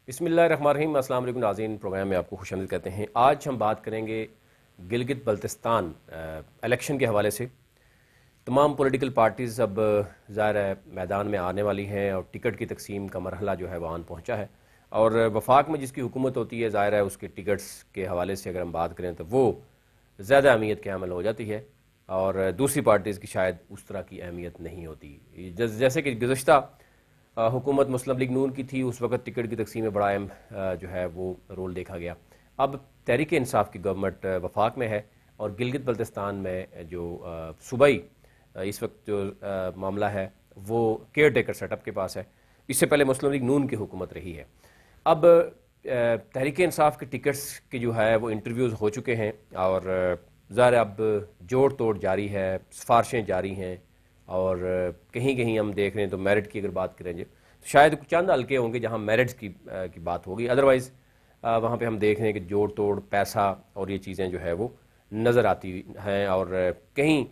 بسم اللہ الرحمن الرحیم۔ السلام علیکم ناظرین، پروگرام میں آپ کو خوش آمدید کہتے ہیں۔ آج ہم بات کریں گے گلگت بلتستان الیکشن کے حوالے سے۔ تمام پولیٹیکل پارٹیز اب ظاہر ہے میدان میں آنے والی ہیں اور ٹکٹ کی تقسیم کا مرحلہ جو ہے وہ آن پہنچا ہے، اور وفاق میں جس کی حکومت ہوتی ہے ظاہر ہے اس کے ٹکٹس کے حوالے سے اگر ہم بات کریں تو وہ زیادہ اہمیت کے حامل ہو جاتی ہے، اور دوسری پارٹیز کی شاید اس طرح کی اہمیت نہیں ہوتی۔ جیسے کہ گزشتہ حکومت مسلم لیگ نون کی تھی، اس وقت ٹکٹ کی تقسیم میں بڑا اہم جو ہے وہ رول دیکھا گیا۔ اب تحریک انصاف کی گورنمنٹ وفاق میں ہے، اور گلگت بلتستان میں جو صوبائی اس وقت جو معاملہ ہے وہ کیئر ٹیکر سیٹ اپ کے پاس ہے۔ اس سے پہلے مسلم لیگ نون کی حکومت رہی ہے۔ اب تحریک انصاف کے ٹکٹس کے جو ہے وہ انٹرویوز ہو چکے ہیں، اور ظاہر اب جوڑ توڑ جاری ہے، سفارشیں جاری ہیں، اور کہیں کہیں ہم دیکھ رہے ہیں تو میرٹ کی اگر بات کریں تو شاید چند حلقے ہوں گے جہاں میرٹس کی بات ہوگی، ادروائز وہاں پہ ہم دیکھ رہے ہیں کہ جوڑ توڑ، پیسہ اور یہ چیزیں جو ہے وہ نظر آتی ہیں، اور کہیں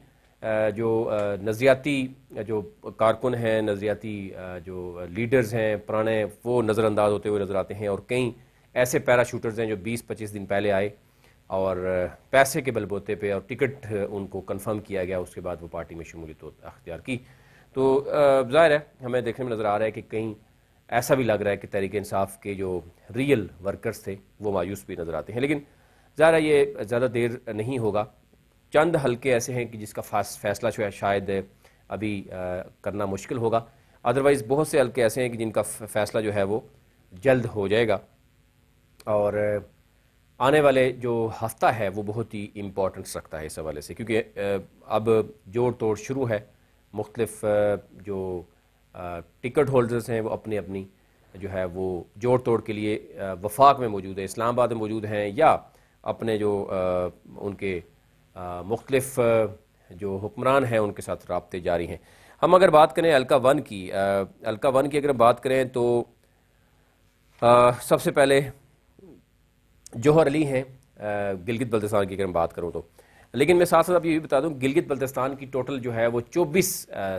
جو نظریاتی جو کارکن ہیں، نظریاتی جو لیڈرز ہیں پرانے، وہ نظر انداز ہوتے ہوئے نظر آتے ہیں، اور کئی ایسے پیرا شوٹرز ہیں جو 20-25 دن پہلے آئے اور پیسے کے بل بوتے پہ اور ٹکٹ ان کو کنفرم کیا گیا، اس کے بعد وہ پارٹی میں شمولیت اختیار کی۔ تو ظاہر ہے ہمیں دیکھنے میں نظر آ رہا ہے کہ کہیں ایسا بھی لگ رہا ہے کہ تحریک انصاف کے جو ریئل ورکرز تھے وہ مایوس بھی نظر آتے ہیں، لیکن ظاہر ہے یہ زیادہ دیر نہیں ہوگا۔ چند حلقے ایسے ہیں کہ جس کا فیصلہ جو ہے شاید ابھی کرنا مشکل ہوگا، ادروائز بہت سے حلقے ایسے ہیں کہ جن کا فیصلہ جو ہے وہ جلد ہو جائے گا، اور آنے والے جو ہفتہ ہے وہ بہت ہی امپورٹنس رکھتا ہے اس حوالے سے، کیونکہ اب جوڑ توڑ شروع ہے۔ مختلف جو ٹکٹ ہولڈرز ہیں وہ اپنی اپنی جو ہے وہ جوڑ توڑ کے لیے وفاق میں موجود ہیں، اسلام آباد میں موجود ہیں، یا اپنے جو ان کے مختلف جو حکمران ہیں ان کے ساتھ رابطے جاری ہیں۔ ہم اگر بات کریں حلقہ 1 کی، حلقہ 1 کی اگر بات کریں تو سب سے پہلے جوہر علی ہیں گلگت بلتستان کی اگر میں بات کروں تو، لیکن میں ساتھ ساتھ آپ یہ بھی بتا دوں گلگت بلتستان کی ٹوٹل جو ہے وہ 24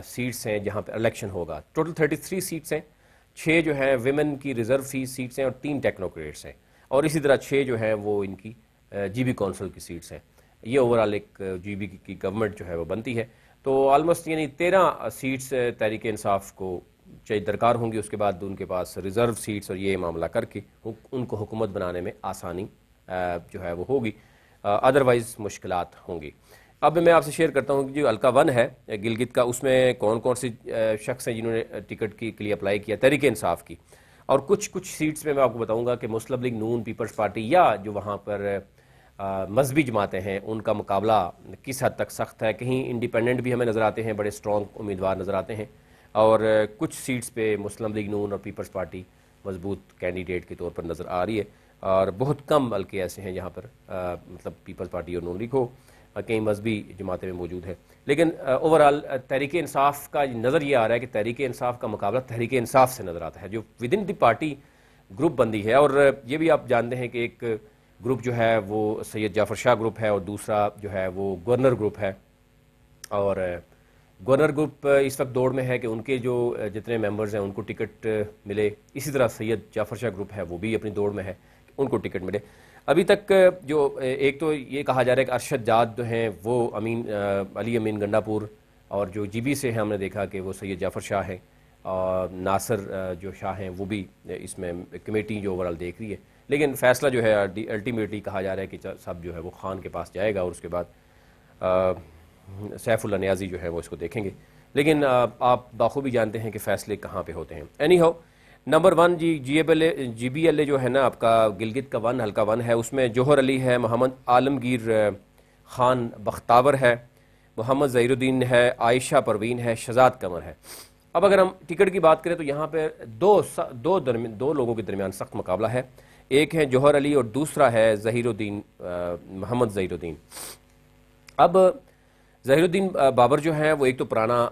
سیٹس ہیں جہاں پہ الیکشن ہوگا۔ ٹوٹل 33 سیٹس ہیں، 6 جو ہیں ویمن کی ریزرو سیٹس ہیں اور 3 ٹیکنوکریٹس ہیں، اور اسی طرح 6 جو ہیں وہ ان کی جی بی کونسل کی سیٹس ہیں۔ یہ اوورال ایک جی بی کی گورنمنٹ جو ہے وہ بنتی ہے، تو آلموسٹ یعنی 13 سیٹس تحریک انصاف کو چاہیے درکار ہوں گی، اس کے بعد ان کے پاس ریزرو سیٹس اور یہ معاملہ کر کے ان کو حکومت بنانے میں آسانی جو ہے وہ ہوگی، ادروائز مشکلات ہوں گی۔ اب میں آپ سے شیئر کرتا ہوں کہ جو حلقہ 1 ہے گلگت کا، اس میں کون کون سے شخص ہیں جنہوں نے ٹکٹ کے لیے اپلائی کیا تحریک انصاف کی، اور کچھ سیٹس میں آپ کو بتاؤں گا کہ مسلم لیگ نون، پیپلز پارٹی یا جو وہاں پر مذہبی جماعتیں ہیں ان کا مقابلہ کس حد تک سخت ہے۔ کہیں انڈیپینڈنٹ بھی ہمیں نظر آتے ہیں، بڑے اسٹرانگ امیدوار نظر آتے ہیں، اور کچھ سیٹس پہ مسلم لیگ نون اور پیپلز پارٹی مضبوط کینڈیڈیٹ کے طور پر نظر آ رہی ہے، اور بہت کم حلقے ایسے ہیں جہاں پر مطلب پیپلز پارٹی اور نون لیگ ہو، کئی مذہبی جماعتیں میں موجود ہیں۔ لیکن اوورال تحریک انصاف کا نظر یہ آ رہا ہے کہ تحریک انصاف کا مقابلہ تحریک انصاف سے نظر آتا ہے، جو with in the party group بندی ہے، اور یہ بھی آپ جانتے ہیں کہ ایک گروپ جو ہے وہ سید جعفر شاہ گروپ ہے، اور دوسرا جو ہے وہ گورنر گروپ ہے، اور گورنر گروپ اس وقت دوڑ میں ہے کہ ان کے جو جتنے ممبرز ہیں ان کو ٹکٹ ملے، اسی طرح سید جعفر شاہ گروپ ہے وہ بھی اپنی دوڑ میں ہے کہ ان کو ٹکٹ ملے۔ ابھی تک جو ایک تو یہ کہا جا رہا ہے کہ ارشد جاد جو ہیں وہ علی امین گنڈا پور، اور جو جی بی سے ہیں ہم نے دیکھا کہ وہ سید جعفر شاہ ہیں، اور ناصر جو شاہ ہیں وہ بھی اس میں کمیٹی جو اوورال دیکھ رہی ہے، لیکن فیصلہ جو ہے الٹیمیٹلی کہا جا رہا ہے کہ سب جو ہے وہ خان کے پاس جائے گا، اور اس کے بعد سیف اللہ نیازی جو ہے وہ اس کو دیکھیں گے، لیکن آپ بخوبی جانتے ہیں کہ فیصلے کہاں پہ ہوتے ہیں۔ Anyhow number 1 G B L A جو ہے نا آپ کا گلگت کا حلقہ 1 ہے، اس میں جوہر علی ہے، محمد عالمگیر خان بختاور ہے، محمد ظہیر الدین ہے، عائشہ پروین ہے، شہزاد قمر ہے۔ اب اگر ہم ٹکٹ کی بات کریں تو یہاں پہ دو لوگوں کے درمیان سخت مقابلہ ہے، ایک ہے جوہر علی اور دوسرا ہے محمد ظہیر الدین۔ اب ظہیر الدین بابر جو ہے وہ ایک تو پرانا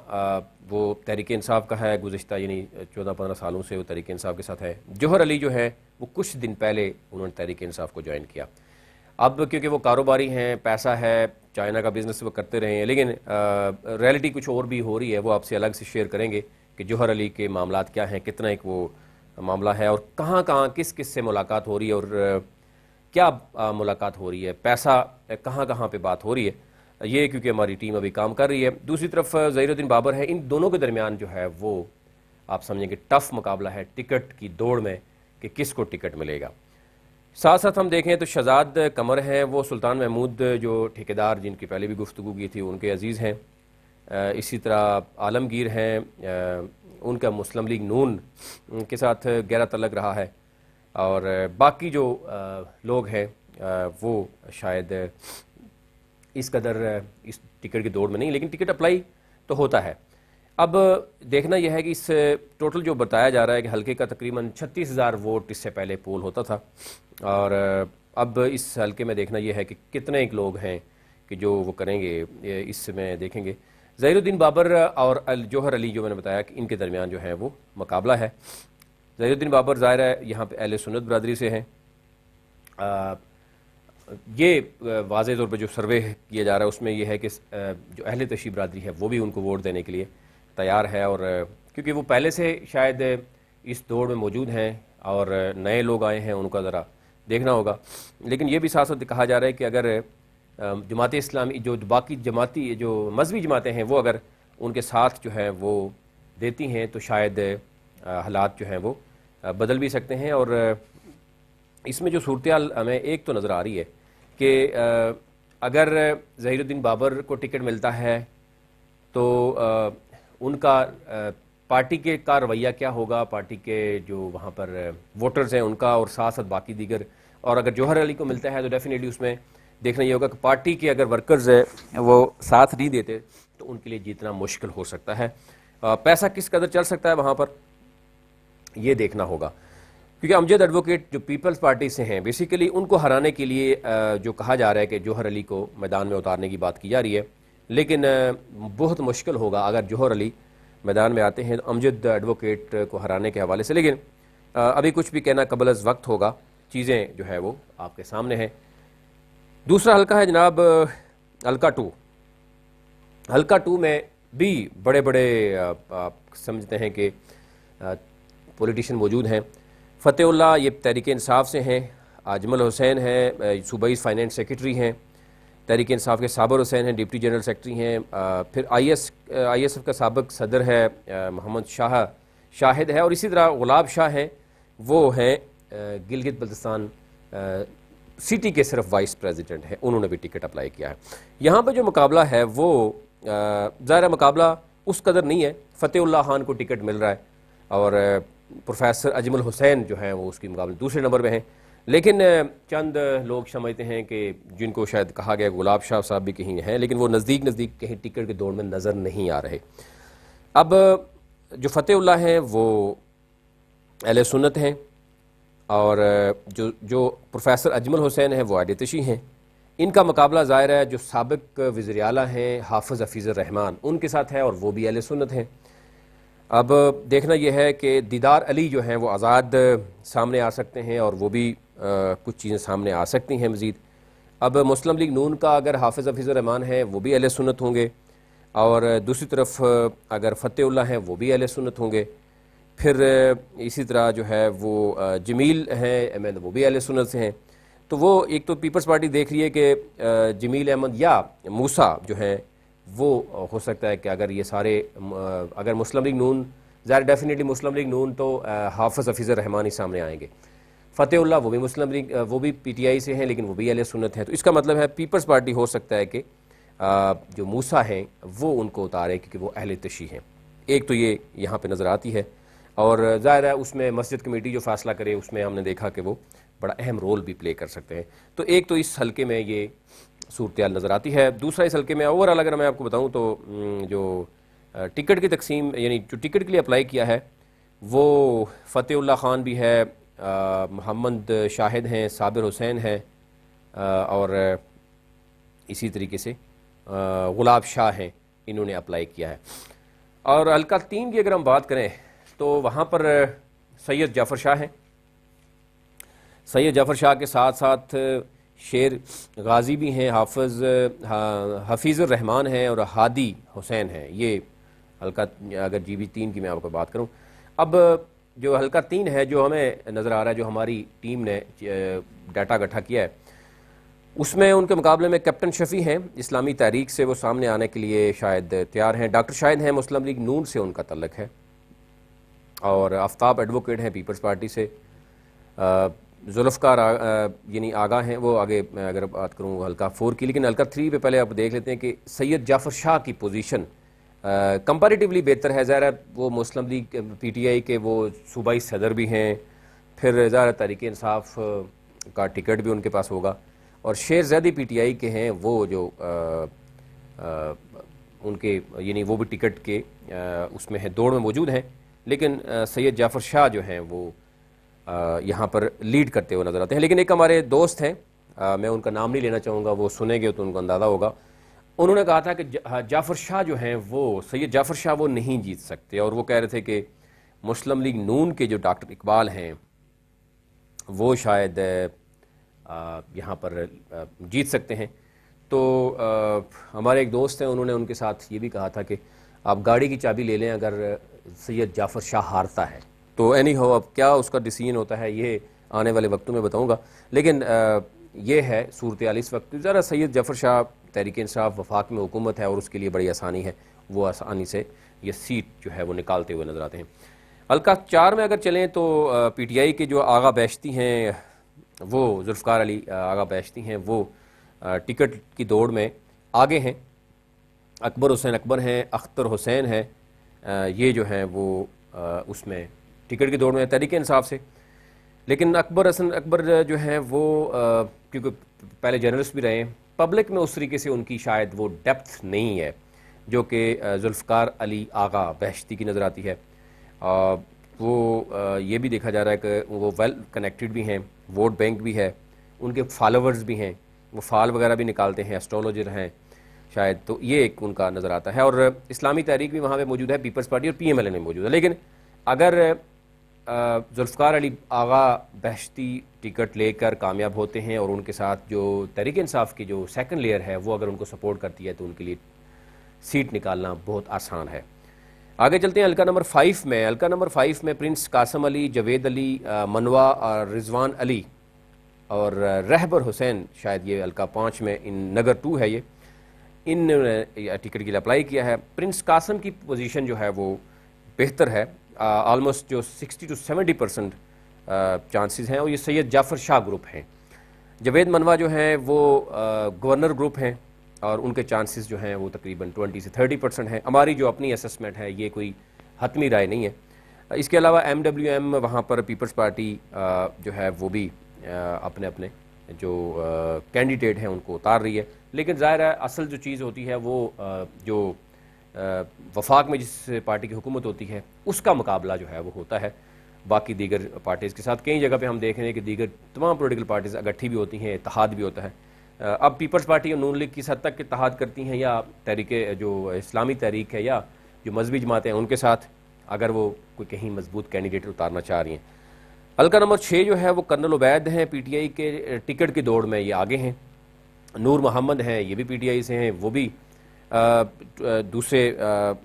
وہ تحریک انصاف کا ہے، گزشتہ یعنی 14-15 سالوں سے وہ تحریک انصاف کے ساتھ ہے۔ جوہر علی جو ہے وہ کچھ دن پہلے انہوں نے تحریک انصاف کو جوائن کیا۔ اب کیونکہ وہ کاروباری ہیں، پیسہ ہے، چائنا کا بزنس وہ کرتے رہے ہیں، لیکن ریئلٹی کچھ اور بھی ہو رہی ہے، وہ آپ سے الگ سے شیئر کریں گے کہ جوہر علی کے معاملات کیا ہیں، کتنا ایک وہ معاملہ ہے اور کہاں کہاں کس کس سے ملاقات ہو رہی ہے اور کیا ملاقات ہو رہی ہے، پیسہ کہاں کہاں پہ بات ہو رہی ہے، یہ کیونکہ ہماری ٹیم ابھی کام کر رہی ہے۔ دوسری طرف ظہیر الدین بابر ہے، ان دونوں کے درمیان جو ہے وہ آپ سمجھیں کہ ٹف مقابلہ ہے ٹکٹ کی دوڑ میں کہ کس کو ٹکٹ ملے گا۔ ساتھ ساتھ ہم دیکھیں تو شہزاد قمر ہیں، وہ سلطان محمود جو ٹھیکیدار جن کی پہلے بھی گفتگو کی تھی ان کے عزیز ہیں، اسی طرح عالمگیر ہیں، ان کا مسلم لیگ نون کے ساتھ گہرا تعلق رہا ہے، اور باقی جو لوگ ہیں وہ شاید اس قدر اس ٹکٹ کی دوڑ میں نہیں، لیکن ٹکٹ اپلائی تو ہوتا ہے۔ اب دیکھنا یہ ہے کہ اس ٹوٹل جو بتایا جا رہا ہے کہ حلقے کا تقریباً 36,000 ووٹ اس سے پہلے پول ہوتا تھا، اور اب اس حلقے میں دیکھنا یہ ہے کہ کتنے ایک لوگ ہیں کہ جو وہ کریں گے، اس میں دیکھیں گے۔ ظہیر الدین بابر اور جوہر علی جو میں نے بتایا کہ ان کے درمیان جو ہے وہ مقابلہ ہے۔ ظہیر الدین بابر ظاہر ہے یہاں پہ اہل سنت برادری سے ہیں، یہ واضح طور پہ جو سروے کیا جا رہا ہے اس میں یہ ہے کہ جو اہل تشیع برادری ہے وہ بھی ان کو ووٹ دینے کے لیے تیار ہے، اور کیونکہ وہ پہلے سے شاید اس دوڑ میں موجود ہیں اور نئے لوگ آئے ہیں ان کا ذرا دیکھنا ہوگا۔ لیکن یہ بھی ساتھ ساتھ کہا جا رہا ہے کہ اگر جماعت اسلامی جو باقی جماعتی جو مذہبی جماعتیں ہیں وہ اگر ان کے ساتھ جو ہے وہ دیتی ہیں تو شاید حالات جو ہیں وہ بدل بھی سکتے ہیں، اور اس میں جو صورتحال ہمیں ایک تو نظر آ رہی ہے کہ اگر ظہیر الدین بابر کو ٹکٹ ملتا ہے تو ان کا پارٹی کے کا رویہ کیا ہوگا، پارٹی کے جو وہاں پر ووٹرز ہیں ان کا، اور ساتھ ساتھ باقی دیگر، اور اگر جوہر علی کو ملتا ہے تو ڈیفینیٹلی اس میں دیکھنا یہ ہوگا کہ پارٹی کے اگر ورکرز ہے وہ ساتھ نہیں دیتے تو ان کے لیے جیتنا مشکل ہو سکتا ہے۔ پیسہ کس قدر چل سکتا ہے وہاں پر یہ دیکھنا ہوگا، کیونکہ امجد ایڈوکیٹ جو پیپلز پارٹی سے ہیں بیسیکلی ان کو ہرانے کے لیے جو کہا جا رہا ہے کہ جوہر علی کو میدان میں اتارنے کی بات کی جا رہی ہے، لیکن بہت مشکل ہوگا اگر جوہر علی میدان میں آتے ہیں امجد ایڈوکیٹ کو ہرانے کے حوالے سے، لیکن ابھی کچھ بھی کہنا قبل از وقت ہوگا، چیزیں جو ہے وہ آپ کے سامنے ہیں۔ دوسرا حلقہ ہے جناب حلقہ 2۔ حلقہ 2 میں بھی بڑے بڑے آپ سمجھتے ہیں کہ پولیٹیشین موجود ہیں۔ فتح اللہ یہ تحریک انصاف سے ہیں، اجمل حسین ہیں صوبائی فائنینس سیکرٹری ہیں، تحریک انصاف کے صابر حسین ہیں ڈپٹی جنرل سیکرٹری ہیں، پھر آئی ایس ایف کا سابق صدر ہے محمد شاہد ہے، اور اسی طرح غلاب شاہ ہیں، وہ ہیں گلگت بلتستان سٹی کے صرف وائس پریزیڈنٹ ہیں، انہوں نے بھی ٹکٹ اپلائی کیا ہے۔ یہاں پہ جو مقابلہ ہے وہ ظاہر مقابلہ اس قدر نہیں ہے، فتح اللہ خان کو ٹکٹ مل رہا ہے اور پروفیسر اجمل حسین جو ہیں وہ اس کی مقابلے دوسرے نمبر پہ ہیں، لیکن چند لوگ سمجھتے ہیں کہ جن کو شاید کہا گیا غلاب شاہ صاحب بھی کہیں ہیں، لیکن وہ نزدیک کہیں ٹکٹ کے دوڑ میں نظر نہیں آ رہے۔ اب جو فتح اللہ ہیں وہ اہل سنت ہیں، اور جو پروفیسر اجمل حسین ہیں وہ اہل تشیع ہیں۔ ان کا مقابلہ ظاہر ہے جو سابق وزیر اعلیٰ ہیں حافظ حفیظ الرحمان ان کے ساتھ ہے، اور وہ بھی اہل سنت ہیں۔ اب دیکھنا یہ ہے کہ دیدار علی جو ہیں وہ آزاد سامنے آ سکتے ہیں، اور وہ بھی کچھ چیزیں سامنے آ سکتی ہیں مزید۔ اب مسلم لیگ نون کا اگر حافظ حفیظ الرحمان ہے وہ بھی اہل سنت ہوں گے، اور دوسری طرف اگر فتح اللہ ہیں وہ بھی اہل سنت ہوں گے، پھر اسی طرح جو ہے وہ جمیل ہیں احمد وہ بھی اہل سنت سے ہیں۔ تو وہ ایک تو پیپلز پارٹی دیکھ رہی ہے کہ جمیل احمد یا موسیٰ جو ہیں وہ ہو سکتا ہے کہ اگر یہ سارے اگر مسلم لیگ نون ظاہر ڈیفینیٹلی مسلم لیگ نون تو حافظ حفیظ الرحمان ہی سامنے آئیں گے، فتح اللہ وہ بھی مسلم لیگ وہ بھی پی ٹی آئی سے ہیں لیکن وہ بھی اہل سنت ہیں، تو اس کا مطلب ہے پیپلز پارٹی ہو سکتا ہے کہ جو موسیٰ ہیں وہ ان کو اتارے کیونکہ وہ اہل تشیع ہیں۔ ایک تو یہ یہاں پہ نظر آتی ہے، اور ظاہر ہے اس میں مسجد کمیٹی جو فیصلہ کرے اس میں ہم نے دیکھا کہ وہ بڑا اہم رول بھی پلے کر سکتے ہیں۔ تو ایک تو اس حلقے میں یہ صورتحال نظر آتی ہے۔ دوسرا اس حلقے میں اوورآل اگر میں آپ کو بتاؤں تو جو ٹکٹ کی تقسیم یعنی جو ٹکٹ کے لیے اپلائی کیا ہے وہ فتح اللہ خان بھی ہے، محمد شاہد ہیں، صابر حسین ہیں، اور اسی طریقے سے غلاب شاہ ہیں، انہوں نے اپلائی کیا ہے۔ اور حلقہ 3 کی اگر ہم بات کریں تو وہاں پر سید جعفر شاہ ہیں، سید جعفر شاہ کے ساتھ ساتھ شیر غازی بھی ہیں، حفیظ الرحمان ہیں، اور ہادی حسین ہیں۔ یہ حلقہ اگر جی بی 3 کی میں آپ کو بات کروں، اب جو حلقہ 3 ہے جو ہمیں نظر آ رہا ہے، جو ہماری ٹیم نے ڈیٹا اکٹھا کیا ہے، اس میں ان کے مقابلے میں کیپٹن شفیع ہیں اسلامی تحریک سے، وہ سامنے آنے کے لیے شاید تیار ہیں۔ ڈاکٹر شاہد ہیں مسلم لیگ نون سے ان کا تعلق ہے، اور آفتاب ایڈوکیٹ ہیں پیپلز پارٹی سے۔ ذوالفقار یعنی آگاہ ہیں، وہ آگے میں اگر بات کروں حلقہ 4 کی، لیکن حلقہ 3 پہ پہلے آپ دیکھ لیتے ہیں کہ سید جعفر شاہ کی پوزیشن کمپیریٹیولی بہتر ہے۔ ظاہر ہے وہ مسلم لیگ پی ٹی آئی کے وہ صوبائی صدر بھی ہیں، پھر ظاہر تحریک انصاف کا ٹکٹ بھی ان کے پاس ہوگا، اور شیر زیدی پی ٹی آئی کے ہیں، وہ جو ان کے یعنی وہ بھی ٹکٹ کے اس میں ہے، دوڑ میں موجود ہیں، لیکن سید جعفر شاہ جو ہیں وہ یہاں پر لیڈ کرتے ہوئے نظر آتے ہیں۔ لیکن ایک ہمارے دوست ہیں، میں ان کا نام نہیں لینا چاہوں گا، وہ سنیں گے تو ان کو اندازہ ہوگا، انہوں نے کہا تھا کہ جعفر شاہ جو ہیں وہ سید جعفر شاہ وہ نہیں جیت سکتے، اور وہ کہہ رہے تھے کہ مسلم لیگ نون کے جو ڈاکٹر اقبال ہیں وہ شاید یہاں پر جیت سکتے ہیں۔ تو ہمارے ایک دوست ہیں، انہوں نے ان کے ساتھ یہ بھی کہا تھا کہ آپ گاڑی کی چابی لے لیں اگر سید جعفر شاہ ہارتا ہے تو اینی ہو، اب کیا اس کا ڈیسیژن ہوتا ہے یہ آنے والے وقتوں میں بتاؤں گا، لیکن یہ ہے صورتحال اس وقت۔ ذرا سید جعفر شاہ تحریک انصاف وفاق میں حکومت ہے اور اس کے لیے بڑی آسانی ہے، وہ آسانی سے یہ سیٹ جو ہے وہ نکالتے ہوئے نظر آتے ہیں۔ حلقہ 4 میں اگر چلیں تو پی ٹی آئی کے جو آغا بیشتی ہیں، وہ ذوالفقار علی آغا بیشتی ہیں، وہ ٹکٹ کی دوڑ میں آگے ہیں۔ اکبر حسین اکبر ہیں، اختر حسین ہیں، یہ جو ہیں وہ اس میں ٹکٹ کی دوڑ میں تحریک انصاف سے۔ لیکن اکبر حسن اکبر جو ہیں وہ کیونکہ پہلے جرنلسٹ بھی رہے ہیں، پبلک میں اس طریقے سے ان کی شاید وہ ڈیپتھ نہیں ہے جو کہ ذوالفقار علی آغا بہشتی کی نظر آتی ہے۔ وہ یہ بھی دیکھا جا رہا ہے کہ وہ ویل کنیکٹڈ بھی ہیں، ووٹ بینک بھی ہے، ان کے فالوورز بھی ہیں، وہ فال وغیرہ بھی نکالتے ہیں، اسٹرولوجر ہیں شاید، تو یہ ایک ان کا نظر آتا ہے۔ اور اسلامی تحریک بھی وہاں پہ موجود ہے، پیپلز پارٹی اور پی ایم ایل این میں موجود ہے۔ لیکن اگر ذوالفقار علی آغا بہشتی ٹکٹ لے کر کامیاب ہوتے ہیں اور ان کے ساتھ جو تحریک انصاف کی جو سیکنڈ لیئر ہے وہ اگر ان کو سپورٹ کرتی ہے تو ان کے لیے سیٹ نکالنا بہت آسان ہے۔ آگے چلتے ہیں حلقہ نمبر 5 میں۔ حلقہ نمبر 5 میں پرنس قاسم علی، جوید علی، منوا اور رضوان علی اور رہبر حسین، شاید یہ حلقہ 5 میں نگر 2 ہے، یہ ان نے ٹکٹ کے لیے اپلائی کیا ہے۔ پرنس قاسم کی پوزیشن جو ہے وہ بہتر ہے، آلموسٹ جو 60 to 70% چانسز ہیں، اور یہ سید جعفر شاہ گروپ ہیں۔ جوید منوا جو ہیں وہ گورنر گروپ ہیں، اور ان کے چانسز جو ہیں وہ تقریباً 20 سے 30% ہیں۔ ہماری جو اپنی اسسمنٹ ہے، یہ کوئی حتمی رائے نہیں ہے۔ اس کے علاوہ ایم ڈبلیو ایم وہاں پر پیپلز پارٹی جو ہے وہ بھی اپنے اپنے جو کینڈیڈیٹ ہیں ان کو اتار رہی ہے، لیکن ظاہر ہے اصل جو چیز ہوتی ہے وہ جو وفاق میں جس پارٹی کی حکومت ہوتی ہے اس کا مقابلہ جو ہے وہ ہوتا ہے باقی دیگر پارٹیز کے ساتھ۔ کئی جگہ پہ ہم دیکھ رہے ہیں کہ دیگر تمام پولیٹیکل پارٹیز اکٹھی بھی ہوتی ہیں، اتحاد بھی ہوتا ہے۔ اب پیپلز پارٹی اور نون لیگ کس حد تک اتحاد کرتی ہیں، یا تحریک جو اسلامی تحریک ہے یا جو مذہبی جماعتیں ہیں ان کے ساتھ، اگر وہ کوئی کہیں مضبوط کینڈیڈیٹ اتارنا چاہ رہی ہیں۔ حلقہ نمبر 6 جو ہے وہ کرنل عبید ہیں، پی ٹی آئی کے ٹکٹ کی دوڑ میں یہ آگے ہیں۔ نور محمد ہیں، یہ بھی پی ٹی آئی سے ہیں، وہ بھی دوسرے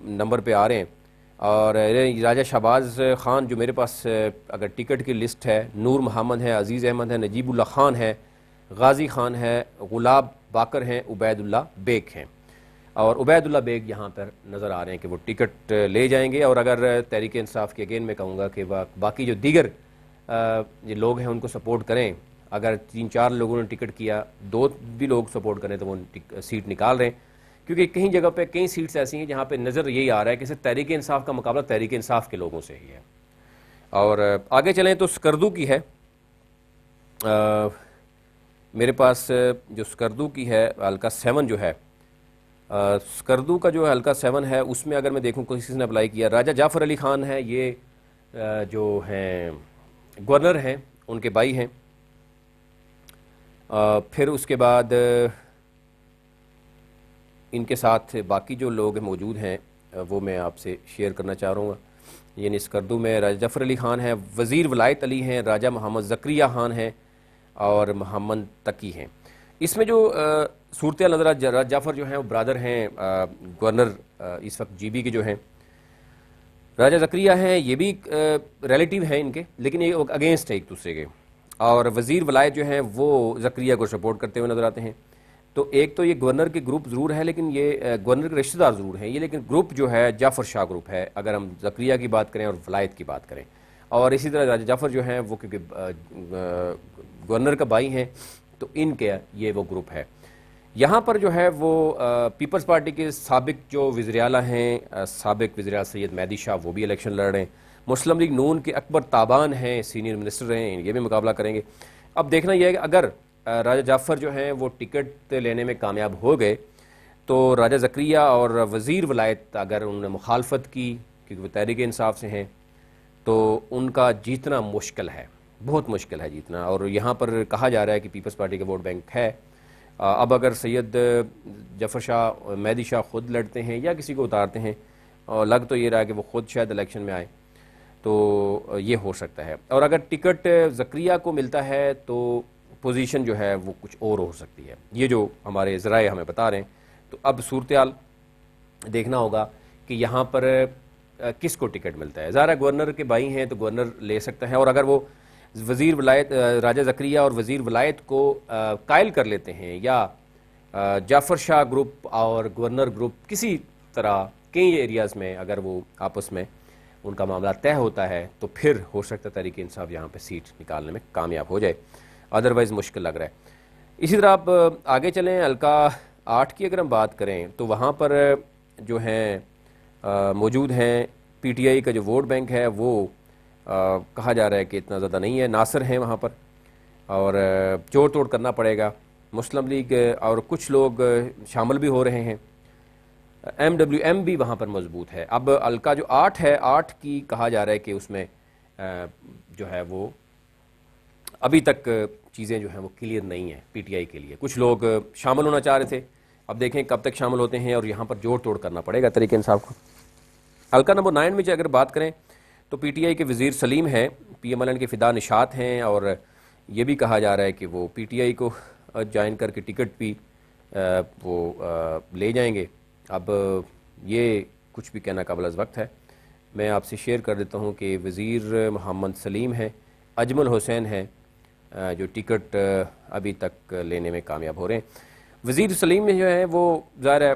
نمبر پہ آ رہے ہیں۔ اور راجہ شہباز خان جو میرے پاس اگر ٹکٹ کی لسٹ ہے، نور محمد ہے، عزیز احمد ہے، نجیب اللہ خان ہے، غازی خان ہے، غلاب باقر ہیں، عبید اللہ بیگ ہیں، اور عبید اللہ بیگ یہاں پر نظر آ رہے ہیں کہ وہ ٹکٹ لے جائیں گے۔ اور اگر تحریک انصاف کے اگین میں کہوں گا کہ باقی جو دیگر یہ لوگ ہیں ان کو سپورٹ کریں، اگر 3-4 لوگوں نے ٹکٹ کیا، 2 بھی لوگ سپورٹ کریں تو وہ سیٹ نکال رہے ہیں، کیونکہ کہیں جگہ پہ کئی سیٹس ایسی ہیں جہاں پہ نظر یہی آ رہا ہے کہ صرف تحریک انصاف کا مقابلہ تحریک انصاف کے لوگوں سے ہی ہے۔ اور آگے چلیں تو سکردو کی ہے، میرے پاس جو سکردو کی ہے حلقہ 7 جو ہے، سکردو کا جو حلقہ 7 ہے اس میں اگر میں دیکھوں کسی نے اپلائی کیا، راجہ جعفر علی خان ہے، یہ جو ہیں گورنر ہیں، ان کے بھائی ہیں۔ پھر اس کے بعد ان کے ساتھ باقی جو لوگ موجود ہیں وہ میں آپ سے شیئر کرنا چاہ رہا ہوں گا۔ یعنی سکردو میں راجہ جعفر علی خان ہیں، وزیر ولایت علی ہیں، راجہ محمد زکریہ خان ہیں اور محمد تقی ہیں۔ اس میں جو صورتحال نظر راجہ جعفر جو ہیں وہ برادر ہیں گورنر اس وقت جی بی کے جو ہیں، راجہ زکریہ ہیں، یہ بھی ریلیٹیو ہیں ان کے، لیکن یہ اگینسٹ ہے ایک دوسرے کے، اور وزیر ولایت جو ہیں وہ زکریہ کو سپورٹ کرتے ہوئے نظر آتے ہیں۔ تو ایک تو یہ گورنر کے گروپ ضرور ہے، لیکن یہ گورنر کے رشتہ دار ضرور ہیں یہ، لیکن گروپ جو ہے جعفر شاہ گروپ ہے اگر ہم زکریہ کی بات کریں اور ولایت کی بات کریں، اور اسی طرح راجہ جعفر جو ہیں وہ کیونکہ گورنر کا بھائی ہیں تو ان کے یہ وہ گروپ ہے۔ یہاں پر جو ہے وہ پیپلز پارٹی کے سابق جو وزیر اعلیٰ ہیں، سابق وزیر اعلیٰ سید مہدی شاہ، وہ بھی الیکشن لڑ رہے ہیں۔ مسلم لیگ نون کے اکبر تابان ہیں، سینئر منسٹر رہے ہیں، یہ بھی مقابلہ کریں گے۔ اب دیکھنا یہ ہے کہ اگر راجہ جعفر جو ہیں وہ ٹکٹ لینے میں کامیاب ہو گئے تو راجہ زکریہ اور وزیر ولایت اگر انہوں نے مخالفت کی، کیونکہ وہ تحریک انصاف سے ہیں، تو ان کا جیتنا مشکل ہے، بہت مشکل ہے جیتنا۔ اور یہاں پر کہا جا رہا ہے کہ پیپلز پارٹی کا ووٹ بینک ہے۔ اب اگر سید جعفر شاہ، مہدی شاہ خود لڑتے ہیں یا کسی کو اتارتے ہیں، اور لگ تو یہ رہا ہے کہ وہ خود شاید الیکشن میں آئے، تو یہ ہو سکتا ہے۔ اور اگر ٹکٹ زکریہ کو ملتا ہے تو پوزیشن جو ہے وہ کچھ اور ہو سکتی ہے، یہ جو ہمارے ذرائع ہمیں بتا رہے ہیں۔ تو اب صورتحال دیکھنا ہوگا کہ یہاں پر کس کو ٹکٹ ملتا ہے۔ ظاہر گورنر کے بھائی ہیں تو گورنر لے سکتا ہے، اور اگر وہ وزیر ولایت، راجہ زکریہ اور وزیر ولایت کو قائل کر لیتے ہیں، یا جعفر شاہ گروپ اور گورنر گروپ کسی طرح کئی ایریاز میں اگر وہ آپس میں ان کا معاملہ طے ہوتا ہے، تو پھر ہو سکتا ہے تحریک انصاف یہاں پہ سیٹ نکالنے میں کامیاب ہو جائے، ادروائز مشکل لگ رہا ہے۔ اسی طرح آپ آگے چلیں، حلقہ 8 کی اگر ہم بات کریں تو وہاں پر جو ہیں موجود ہیں پی ٹی آئی کا جو ووٹ بینک ہے وہ کہا جا رہا ہے کہ اتنا زیادہ نہیں ہے، ناصر ہیں وہاں پر، اور جوڑ توڑ کرنا پڑے گا۔ مسلم لیگ اور کچھ لوگ شامل بھی ہو رہے ہیں، ایم ڈبلیو ایم بھی وہاں پر مضبوط ہے۔ اب حلقہ جو 8 ہے، 8 کی کہا جا رہا ہے کہ اس میں جو ہے وہ ابھی تک چیزیں جو ہیں وہ کلیئر نہیں ہیں پی ٹی آئی کے لیے۔ کچھ لوگ شامل ہونا چاہ رہے تھے، اب دیکھیں کب تک شامل ہوتے ہیں، اور یہاں پر جوڑ توڑ کرنا پڑے گا تحریک انصاف کو۔ حلقہ نمبر 9 میں اگر بات کریں تو پی ٹی آئی کے وزیر سلیم ہیں، پی ایم ایل این کے فدا نشاط ہیں، اور یہ بھی کہا جا رہا ہے کہ وہ پی ٹی آئی کو جوائن کر کے ٹکٹ بھی وہ لے جائیں گے۔ اب یہ کچھ بھی کہنا قابل از وقت ہے۔ میں آپ سے شیئر کر دیتا ہوں کہ وزیر محمد سلیم ہیں، اجمل حسین ہیں جو ٹکٹ ابھی تک لینے میں کامیاب ہو رہے ہیں۔ وزیر سلیم میں جو ہے وہ ظاہر ہے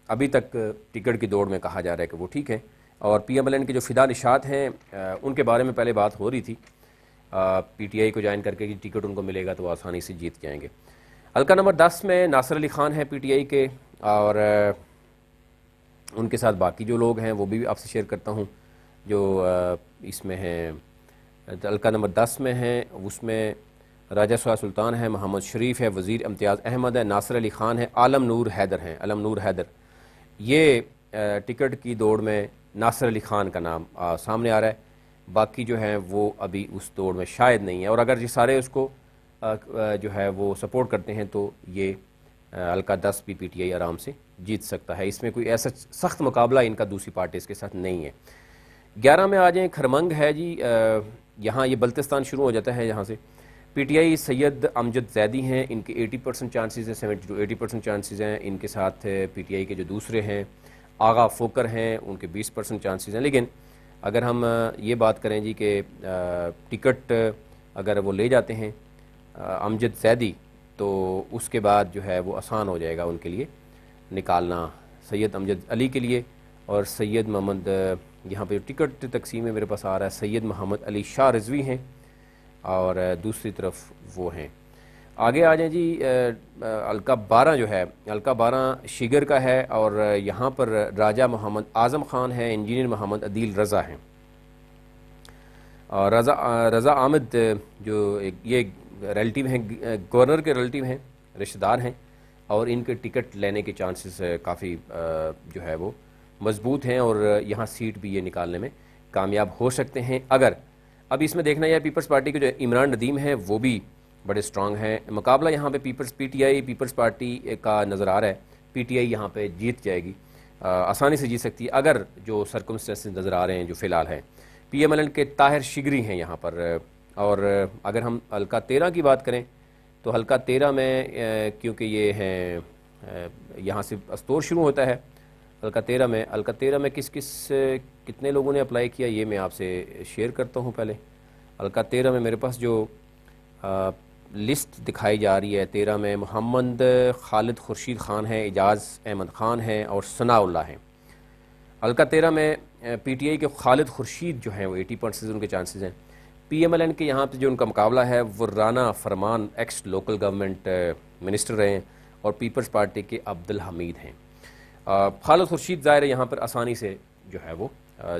ابھی تک ٹکٹ کی دوڑ میں کہا جا رہا ہے کہ وہ ٹھیک ہے، اور پی ایم ایل این کے جو فدا نشاط ہیں ان کے بارے میں پہلے بات ہو رہی تھی پی ٹی آئی کو جوائن کر کے کہ ٹکٹ ان کو ملے گا تو وہ آسانی سے جیت جائیں گے۔ حلقہ نمبر 10 میں ناصر علی خان ہیں پی ٹی آئی کے، اور ان کے ساتھ باقی جو لوگ ہیں وہ بھی آپ سے شیئر کرتا ہوں جو اس میں ہیں۔ حلقہ نمبر 10 میں ہیں، اس میں راجہ سہیل سلطان ہے، محمد شریف ہے، وزیر امتیاز احمد ہے، ناصر علی خان ہے، عالم نور حیدر ہیں، علم نور حیدر۔ یہ ٹکٹ کی دوڑ میں ناصر علی خان کا نام سامنے آ رہا ہے، باقی جو ہیں وہ ابھی اس دوڑ میں شاید نہیں ہے، اور اگر یہ سارے اس کو جو ہے وہ سپورٹ کرتے ہیں تو یہ حلقہ 10 بھی پی ٹی آئی آرام سے جیت سکتا ہے۔ اس میں کوئی ایسا سخت مقابلہ ان کا دوسری پارٹیز کے ساتھ نہیں ہے۔ 11 میں آ جائیں، کھرمنگ ہے جی، یہاں یہ بلتستان شروع ہو جاتا ہے، یہاں سے پی ٹی آئی سید امجد زیدی ہیں، ان کے 80% چانسز ہیں، 70 to 80% چانسز ہیں۔ ان کے ساتھ پی ٹی آئی کے جو دوسرے ہیں آغا فوکر ہیں، ان کے 20% چانسز ہیں۔ لیکن اگر ہم یہ بات کریں جی کہ ٹکٹ اگر وہ لے جاتے ہیں امجد زیدی، تو اس کے بعد جو ہے وہ آسان ہو جائے گا ان کے لیے نکالنا، سید امجد علی کے لیے۔ اور سید محمد، یہاں پہ ٹکٹ تقسیم میں میرے پاس آ رہا ہے، سید محمد علی شاہ رضوی ہیں، اور دوسری طرف وہ ہیں۔ آگے آ جائیں جی، حلقہ 12 جو ہے، حلقہ 12 شگر کا ہے، اور یہاں پر راجہ محمد اعظم خان ہے، انجینئر محمد عدیل رضا ہیں، اور رضا آمد جو یہ ریلیٹیو ہیں، گورنر کے ریلیٹیو ہیں، رشتہ دار ہیں، اور ان کے ٹکٹ لینے کے چانسز کافی جو ہے وہ مضبوط ہیں، اور یہاں سیٹ بھی یہ نکالنے میں کامیاب ہو سکتے ہیں اگر۔ اب اس میں دیکھنا یہ پیپلز پارٹی کے جو عمران ندیم ہیں وہ بھی بڑے سٹرانگ ہیں۔ مقابلہ یہاں پہ P T I Peoples Party کا نظر آ رہا ہے، پی ٹی آئی یہاں پہ جیت جائے گی، آسانی سے جیت سکتی ہے اگر جو سرکمسٹنسز نظر آ رہے ہیں جو فی الحال ہیں۔ پی ایم ایل این کے طاہر شگری ہیں یہاں پر، اور اگر ہم حلقہ 13 کی بات کریں تو حلقہ 13 میں کیونکہ یہ ہیں یہاں سے استور شروع ہوتا ہے، الکا 13 میں کتنے لوگوں نے اپلائی کیا یہ میں آپ سے شیئر کرتا ہوں پہلے۔ الکا 13 میں میرے پاس جو لسٹ دکھائی جا رہی ہے، 13 میں محمد خالد خورشید خان ہے، اعجاز احمد خان ہے اور ثناء اللہ ہیں۔ الکا 13 میں پی ٹی آئی کے خالد خورشید جو ہیں وہ 80% ان کے چانسز ہیں۔ پی ایم ایل این کے یہاں پہ جو ان کا مقابلہ ہے وہ رانا فرمان ایکس لوکل گورنمنٹ منسٹر رہے ہیں اور پیپلز پارٹی کے عبدالحمید ہیں۔ خالد خورشید ظاہر ہے یہاں پر آسانی سے جو ہے وہ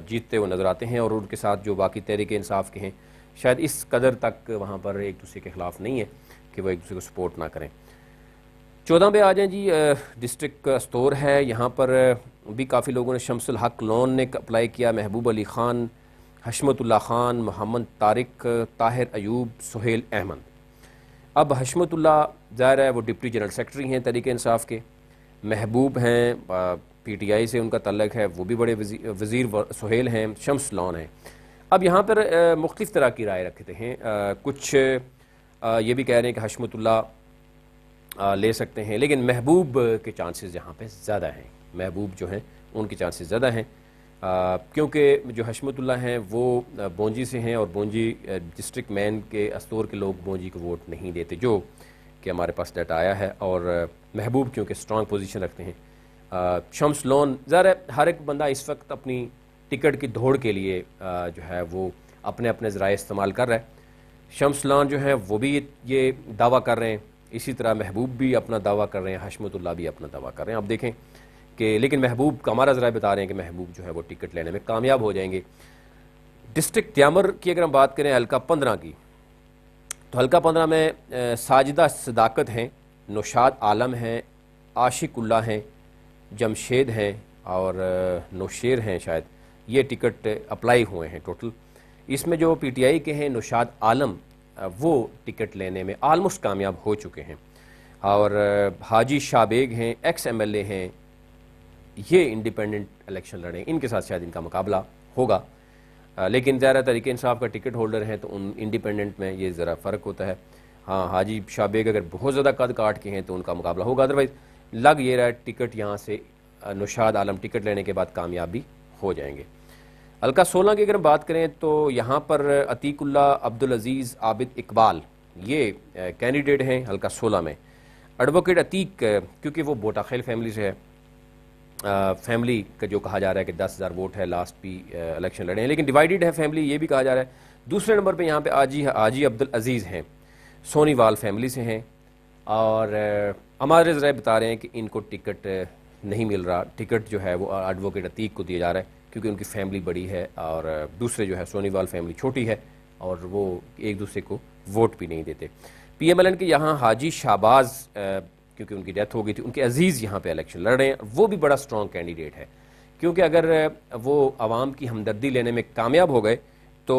جیتتے ہوئے نظر آتے ہیں، اور ان کے ساتھ جو باقی تحریک انصاف کے ہیں شاید اس قدر تک وہاں پر ایک دوسرے کے خلاف نہیں ہے کہ وہ ایک دوسرے کو سپورٹ نہ کریں۔ 14 پہ آ جائیں جی، ڈسٹرکٹ استور ہے، یہاں پر بھی کافی لوگوں نے، شمس الحق لون نے اپلائی کیا، محبوب علی خان، حشمت اللہ خان، محمد طارق، طاہر ایوب، سہیل احمد۔ اب حشمت اللہ ظاہر ہے وہ ڈپٹی جنرل سیکرٹری ہیں تحریک انصاف کے، محبوب ہیں پی ٹی آئی سے ان کا تعلق ہے، وہ بھی بڑے وزیر سہیل ہیں، شمس لون ہیں۔ اب یہاں پر مختلف طرح کی رائے رکھتے ہیں، کچھ یہ بھی کہہ رہے ہیں کہ حشمت اللہ لے سکتے ہیں، لیکن محبوب کے چانسز یہاں پہ زیادہ ہیں، محبوب جو ہیں ان کے چانسز زیادہ ہیں، کیونکہ جو حشمت اللہ ہیں وہ بونجی سے ہیں، اور بونجی ڈسٹرکٹ مین کے استور کے لوگ بونجی کو ووٹ نہیں دیتے، جو کہ ہمارے پاس ڈیٹا آیا ہے، اور محبوب کیونکہ سٹرانگ پوزیشن رکھتے ہیں۔ شمس لون، ظاہر ہے ہر ایک بندہ اس وقت اپنی ٹکٹ کی دوڑ کے لیے جو ہے وہ اپنے ذرائع استعمال کر رہا ہے۔ شمس لون جو ہیں وہ بھی یہ دعویٰ کر رہے ہیں، اسی طرح محبوب بھی اپنا دعویٰ کر رہے ہیں، حشمت اللہ بھی اپنا دعویٰ کر رہے ہیں۔ اب دیکھیں کہ لیکن محبوب کا ہمارا ذرائع بتا رہے ہیں کہ محبوب جو ہے وہ ٹکٹ لینے میں کامیاب ہو جائیں گے۔ ڈسٹرکٹ دیامر کی اگر ہم بات کریں حلقہ 15 کی، تو حلقہ 15 میں ساجدہ صداقت ہیں، نوشاد عالم ہیں، عاشق اللہ ہیں، جمشید ہیں اور نوشیر ہیں، شاید یہ ٹکٹ اپلائی ہوئے ہیں ٹوٹل۔ اس میں جو پی ٹی آئی کے ہیں نوشاد عالم، وہ ٹکٹ لینے میں آلموسٹ کامیاب ہو چکے ہیں، اور حاجی شاہ بیگ ہیں، ایکس ایم ایل اے ہیں، یہ انڈیپینڈنٹ الیکشن لڑیں، ان کے ساتھ شاید ان کا مقابلہ ہوگا، لیکن زیادہ تحریک انصاف کا ٹکٹ ہولڈر ہیں تو ان انڈیپینڈنٹ میں یہ ذرا فرق ہوتا ہے۔ ہاں حاجی شاہ بیگ اگر بہت زیادہ قد کاٹ کے ہیں تو ان کا مقابلہ ہوگا، ادروائز لگ یہ رہا ہے ٹکٹ یہاں سے نوشاد عالم ٹکٹ لینے کے بعد کامیاب بھی ہو جائیں گے۔ حلقہ 16 کی اگر ہم بات کریں تو یہاں پر عتیق اللہ، عبدالعزیز، عابد اقبال یہ کینڈیڈیٹ ہیں حلقہ 16 میں۔ ایڈوکیٹ عتیق کیونکہ وہ بوٹا خیل فیملی سے ہے، فیملی کا جو کہا جا رہا ہے کہ 10,000 ووٹ ہے، لاسٹ بھی الیکشن لڑے ہیں، لیکن ڈیوائیڈڈ ہے فیملی یہ بھی کہا جا رہا ہے۔ دوسرے نمبر پہ یہاں پہ حاجی عبدالعزیز ہیں، سونی وال فیملی سے ہیں، اور ہمارے ذرائع بتا رہے ہیں کہ ان کو ٹکٹ نہیں مل رہا، ٹکٹ جو ہے وہ ایڈوکیٹ عتیق کو دیا جا رہا ہے کیونکہ ان کی فیملی بڑی ہے، اور دوسرے جو ہے سونی وال فیملی چھوٹی ہے اور وہ ایک دوسرے کو ووٹ بھی نہیں دیتے۔ پی ایم ایل این کے یہاں حاجی شہباز، کیونکہ ان کی ڈیتھ ہو گئی تھی، ان کے عزیز یہاں پہ الیکشن لڑ رہے ہیں، وہ بھی بڑا سٹرانگ کینڈیڈیٹ ہے، کیونکہ اگر وہ عوام کی ہمدردی لینے میں کامیاب ہو گئے تو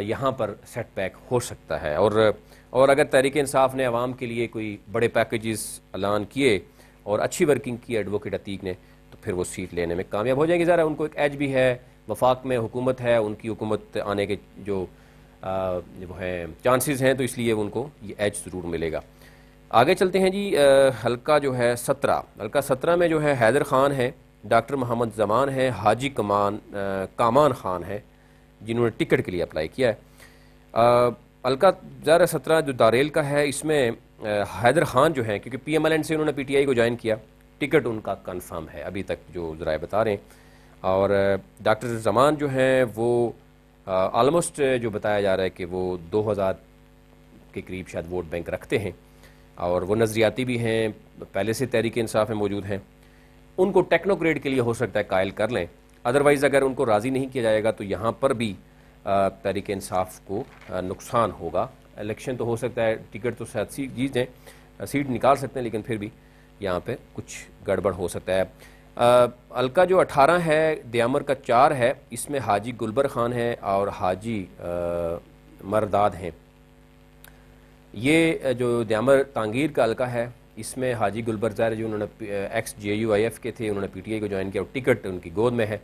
یہاں پر سیٹ بیک ہو سکتا ہے، اور اگر تحریک انصاف نے عوام کے لیے کوئی بڑے پیکیجز اعلان کیے اور اچھی ورکنگ کی ایڈوکیٹ عتیق نے تو پھر وہ سیٹ لینے میں کامیاب ہو جائیں گے۔ ذرا ان کو ایک ایج بھی ہے، وفاق میں حکومت ہے، ان کی حکومت آنے کے جو وہ ہیں چانسز ہیں، تو اس لیے ان کو یہ ایج ضرور ملے گا۔ آگے چلتے ہیں جی، حلقہ جو ہے 17، حلقہ 17 میں جو ہے حیدر خان ہے، ڈاکٹر محمد زمان ہے، حاجی کامان خان ہے جنہوں نے ٹکٹ کے لیے اپلائی کیا ہے۔ حلقہ 17 جو داریل کا ہے، اس میں حیدر خان جو ہیں کیونکہ پی ایم ایل این سے انہوں نے پی ٹی آئی کو جوائن کیا، ٹکٹ ان کا کنفرم ہے ابھی تک جو ذرائع بتا رہے ہیں، اور ڈاکٹر زمان جو ہیں وہ آلموسٹ جو بتایا جا رہا ہے کہ وہ 2000 کے قریب شاید ووٹ بینک رکھتے ہیں، اور وہ نظریاتی بھی ہیں، پہلے سے تحریک انصاف میں موجود ہیں، ان کو ٹیکنوکریٹ کے لیے ہو سکتا ہے قائل کر لیں، ادروائز اگر ان کو راضی نہیں کیا جائے گا تو یہاں پر بھی تحریک انصاف کو نقصان ہوگا۔ الیکشن تو ہو سکتا ہے، ٹکٹ تو شاید جیت جائیں، سیٹ نکال سکتے ہیں، لیکن پھر بھی یہاں پہ کچھ گڑبڑ ہو سکتا ہے۔ حلقہ جو 18 ہے دیامر کا 4 ہے، اس میں حاجی گلبر خان ہے اور حاجی مرداد ہیں۔ یہ جو دیامر تانگیر کا حلقہ ہے، اس میں حاجی گلبر ظاہر جو انہوں نے ex J U I F کے تھے، انہوں نے پی ٹی آئی کو جوائن کیا اور ٹکٹ ان کی گود میں ہے،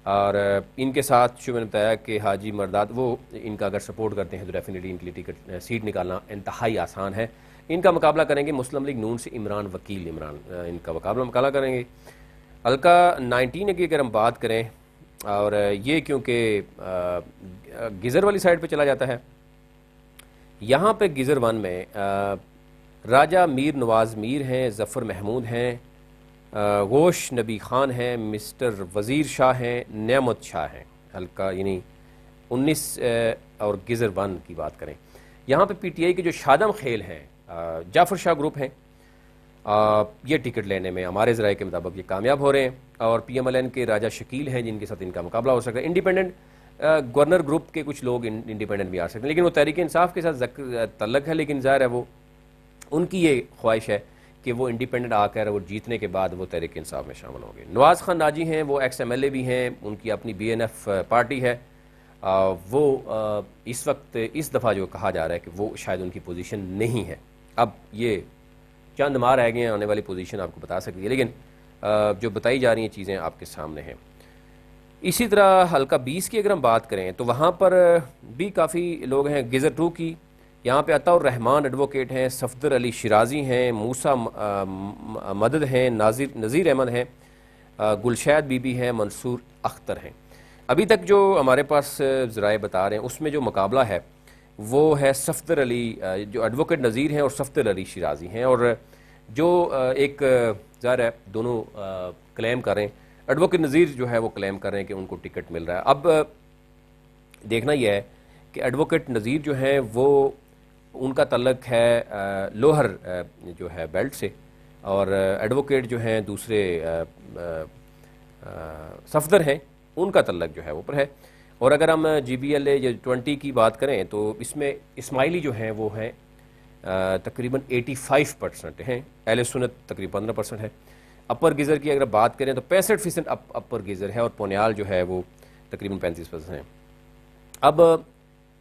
اور ان کے ساتھ جو میں نے بتایا کہ حاجی مرداد وہ ان کا اگر سپورٹ کرتے ہیں تو ڈیفینیٹلی ان کے لیے ٹکٹ سیٹ نکالنا انتہائی آسان ہے۔ ان کا مقابلہ کریں گے مسلم لیگ نون سے عمران وکیل، ان کا مقابلہ کریں گے۔ حلقہ 19 کی اگر ہم بات کریں، اور یہ کیونکہ گزر والی سائڈ پہ چلا جاتا ہے، یہاں پہ گزر 1 میں راجہ میر نواز میر ہیں، ظفر محمود ہیں، غوش نبی خان ہیں، مسٹر وزیر شاہ ہیں، نعمت شاہ ہیں۔ حلقہ یعنی 19 اور گزر 1 کی بات کریں، یہاں پہ پی ٹی آئی کے جو شادم خیل ہیں، جعفر شاہ گروپ ہیں، یہ ٹکٹ لینے میں ہمارے ذرائع کے مطابق یہ کامیاب ہو رہے ہیں، اور پی ایم ایل این کے راجہ شکیل ہیں جن کے ساتھ ان کا مقابلہ ہو سکتا ہے۔ انڈیپینڈنٹ گورنر گروپ کے کچھ لوگ انڈیپینڈنٹ بھی آ سکتے ہیں، لیکن وہ تحریک انصاف کے ساتھ تعلق ہے، لیکن ظاہر ہے وہ ان کی یہ خواہش ہے کہ وہ انڈیپینڈنٹ آ کر وہ جیتنے کے بعد وہ تحریک انصاف میں شامل ہوں گے۔ نواز خان ناجی ہیں، وہ ایکس ایم ایل اے بھی ہیں، ان کی اپنی بی این ایف پارٹی ہے، وہ اس وقت اس دفعہ جو کہا جا رہا ہے کہ وہ شاید ان کی پوزیشن نہیں ہے۔ اب یہ چند ماہ رہ گئے ہیں، آنے والی پوزیشن آپ کو بتا سکتی ہے، لیکن جو بتائی جا رہی ہیں چیزیں آپ کے سامنے ہیں۔ اسی طرح حلقہ 20 کی اگر ہم بات کریں تو وہاں پر بھی کافی لوگ ہیں۔ گزر 2 کی یہاں پہ عطا الرحمان ایڈوکیٹ ہیں، صفدر علی شیرازی ہیں، موسیٰ مدد ہیں، نذیر احمد ہیں، گلشید بی بی ہیں، منصور اختر ہیں۔ ابھی تک جو ہمارے پاس ذرائع بتا رہے ہیں اس میں جو مقابلہ ہے وہ ہے صفدر علی، جو ایڈوکیٹ نذیر ہیں، اور صفدر علی شیرازی ہیں، اور جو ایک ظاہر ہے دونوں کلیم کر رہے ہیں۔ ایڈوکیٹ نذیر جو ہے وہ کلیم کر رہے ہیں کہ ان کو ٹکٹ مل رہا ہے۔ اب دیکھنا یہ ہے کہ ایڈوکیٹ نذیر جو ہیں وہ ان کا تعلق ہے لوہر جو ہے بیلٹ سے، اور ایڈوکیٹ جو ہیں دوسرے صفدر ہیں، ان کا تعلق جو ہے وہ پر ہے۔ اور اگر ہم جی بی ایل اے 20 کی بات کریں تو اس میں اسماعیلی جو ہیں وہ ہیں تقریباً 85% ہیں، اہل سنت تقریباً 15% ہے۔ اپر گزر کی اگر بات کریں تو 65% اپر گزر ہے، اور پونیال جو ہے وہ تقریباً 35% ہے۔ اب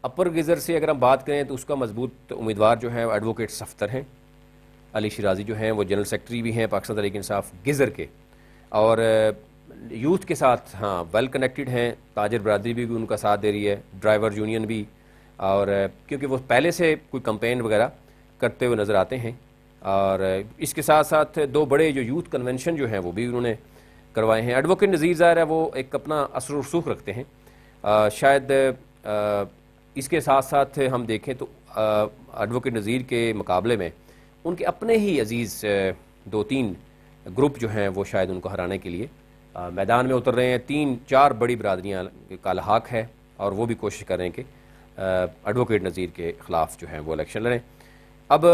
اپر گزر سے اگر ہم بات کریں تو اس کا مضبوط امیدوار جو ہے ایڈوکیٹ صفدر ہیں، علی شیرازی جو ہیں وہ جنرل سیکرٹری بھی ہیں پاکستان تحریک انصاف گزر کے، اور یوتھ کے ساتھ ہاں ویل کنیکٹڈ ہیں، تاجر برادری بھی ان کا ساتھ دے رہی ہے، ڈرائیور یونین بھی، اور کیونکہ وہ پہلے سے کوئی کمپین وغیرہ کرتے ہوئے نظر آتے ہیں۔ اور اس کے ساتھ ساتھ 2 بڑے جو یوتھ کنونشن جو ہیں وہ بھی انہوں نے کروائے ہیں۔ ایڈوکیٹ نذیر ظاہر ہے وہ ایک اپنا اثر و رسوخ رکھتے ہیں، شاید اس کے ساتھ ساتھ ہم دیکھیں تو ایڈوکیٹ نذیر کے مقابلے میں ان کے اپنے ہی عزیز 2-3 گروپ جو ہیں وہ شاید ان کو ہرانے کے لیے میدان میں اتر رہے ہیں۔ 3-4 بڑی برادریاں کا لحاق ہے، اور وہ بھی کوشش کر رہے ہیں کہ ایڈوکیٹ نذیر کے خلاف جو ہیں وہ الیکشن لڑیں۔ اب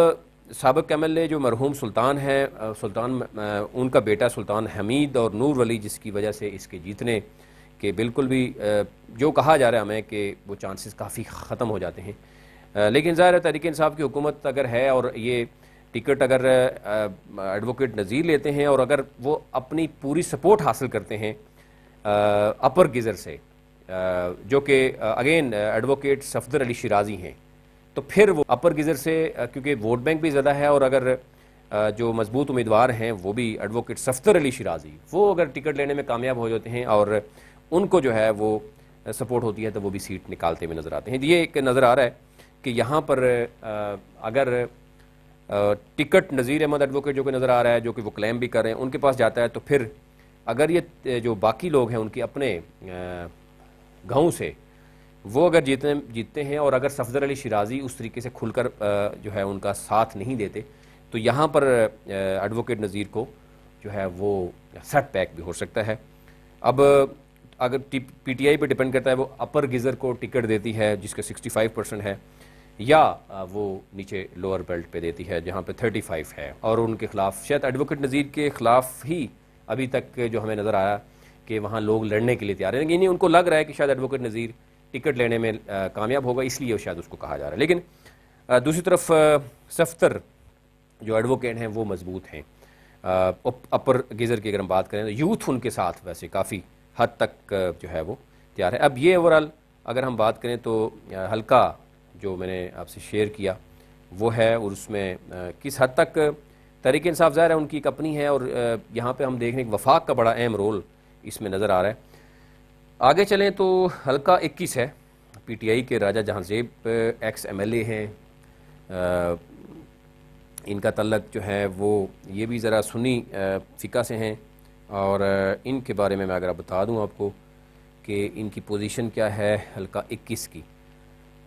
سابق ایم ایل اے جو مرحوم سلطان ہے، ان کا بیٹا سلطان حمید اور نور ولی، جس کی وجہ سے اس کے جیتنے کے بالکل بھی جو کہا جا رہا ہے ہمیں کہ وہ چانسز کافی ختم ہو جاتے ہیں، لیکن ظاہر ہے تحریک انصاف کی حکومت اگر ہے اور یہ ٹکٹ اگر ایڈوکیٹ نذیر لیتے ہیں، اور اگر وہ اپنی پوری سپورٹ حاصل کرتے ہیں اپر گزر سے، جو کہ اگین ایڈوکیٹ صفدر علی شیرازی ہیں، تو پھر وہ اپر گزر سے کیونکہ ووٹ بینک بھی زیادہ ہے، اور اگر جو مضبوط امیدوار ہیں وہ بھی ایڈوکیٹ صفدر علی شیرازی، وہ اگر ٹکٹ لینے میں کامیاب ہو جاتے ہیں اور ان کو جو ہے وہ سپورٹ ہوتی ہے تو وہ بھی سیٹ نکالتے ہوئے نظر آتے ہیں۔ یہ ایک نظر آ رہا ہے کہ یہاں پر اگر ٹکٹ نذیر احمد ایڈوکیٹ جو کہ نظر آ رہا ہے، جو کہ وہ کلیم بھی کر رہے ہیں، ان کے پاس جاتا ہے، تو پھر اگر یہ جو باقی لوگ ہیں ان کے اپنے گاؤں سے وہ اگر جیتتے ہیں، اور اگر صفدر علی شیرازی اس طریقے سے کھل کر جو ہے ان کا ساتھ نہیں دیتے، تو یہاں پر ایڈوکیٹ نذیر کو جو ہے وہ سیٹ بیک بھی ہو سکتا ہے۔ اب اگر پی ٹی آئی پہ ڈیپینڈ کرتا ہے، وہ اپر گزر کو ٹکٹ دیتی ہے جس کا 65% ہے، یا وہ نیچے لوور بیلٹ پہ دیتی ہے جہاں پہ 35 ہے، اور ان کے خلاف شاید ایڈوکیٹ نذیر کے خلاف ہی ابھی تک جو ہمیں نظر آیا کہ وہاں لوگ لڑنے کے لیے تیار ہیں، یعنی ان کو لگ رہا ہے کہ شاید ایڈوکیٹ نذیر ٹکٹ لینے میں کامیاب ہوگا، اس لیے شاید اس کو کہا جا رہا ہے۔ لیکن دوسری طرف صفدر جو ایڈوکیٹ ہیں وہ مضبوط ہیں اپر گزر کی اگر ہم بات کریں تو یوتھ ان کے ساتھ ویسے کافی حد تک جو ہے وہ تیار ہے۔ اب یہ اوورال اگر ہم بات کریں تو حلقہ جو میں نے آپ سے شیئر کیا وہ ہے، اور اس میں کس حد تک تحریک انصاف ظاہر ہے ان کی ایک اپنی ہے، اور یہاں پہ ہم دیکھ رہے ہیں کہ وفاق کا بڑا اہم رول اس میں نظر آ رہا ہے۔ آگے چلیں تو حلقہ 21 ہے، پی ٹی آئی کے راجہ جہاں زیب ایکس ایم ایل اے ہیں، ان کا تعلق جو ہے وہ یہ بھی ذرا سنی فقہ سے ہیں، اور ان کے بارے میں اگر آپ بتا دوں آپ کو کہ ان کی پوزیشن کیا ہے حلقہ 21 کی،